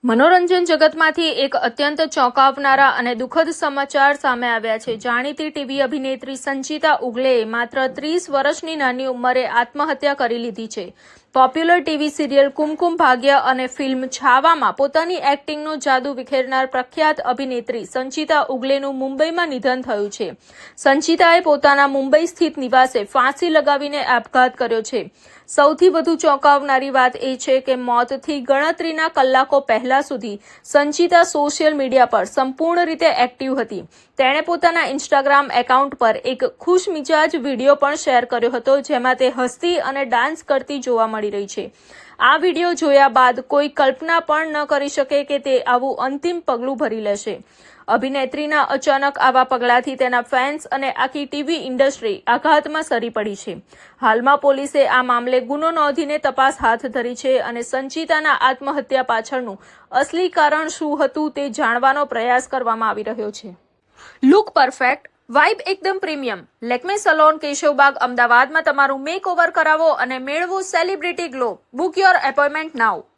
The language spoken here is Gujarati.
મનોરંજન જગતમાંથી એક અત્યંત ચોંકાવનારા અને દુઃખદ સમાચાર સામે આવ્યા છે। જાણીતી ટીવી અભિનેત્રી સંચિતા ઉગલેએ માત્ર 30 વર્ષની નાની ઉંમરે આત્મહત્યા કરી લીધી છે। પોપ્યુલર ટીવી સિરિયલ કુમકુમ ભાગ્ય અને ફિલ્મ છાવામાં પોતાની એક્ટિંગનો જાદુ વિખેરનાર પ્રખ્યાત અભિનેત્રી સંચિતા ઉગલેનું મુંબઈમાં નિધન થયું છે। સંચિતાએ પોતાના મુંબઈ સ્થિત નિવાસે ફાંસી લગાવીને આપઘાત કર્યો છે। સૌથી વધુ ચોંકાવનારી વાત એ છે કે મોતથી ગણતરીના કલાકો પહેલા સુધી સંચિતા સોશિયલ મીડિયા પર સંપૂર્ણ રીતે એક્ટિવ હતી। તેણે પોતાના ઇન્સ્ટાગ્રામ એકાઉન્ટ પર એક ખુશમિજાજ વિડીયો પણ શેર કર્યો હતો, જેમાં તે હસતી અને ડાન્સ કરતી જોવા મળી રહી છે। આ વિડીયો જોયા બાદ કોઈ કલ્પના પણ ન કરી શકે કે તે આવું અંતિમ પગલું ભરી લેશે। અભિનેત્રીના અચાનક આવા પગલાથી તેના ફેન્સ અને આખી ટીવી ઇન્ડસ્ટ્રી આઘાતમાં સરી પડી છે। હાલમાં પોલીસે આ મામલે ગુનો નોંધીને તપાસ હાથ ધરી છે અને સંચિતાના આત્મહત્યા પાછળનું અસલી કારણ શું હતું તે જાણવાનો પ્રયાસ કરવામાં આવી રહ્યો છે। લુક પરફેક્ટ, વાઇબ એકદમ પ્રીમિયમ। લેક્મે સલોન, કેશવબાગ, અમદાવાદમાં તમારું મેકઓવર કરાવો અને મેળવો celebrity glow. Book your appointment now.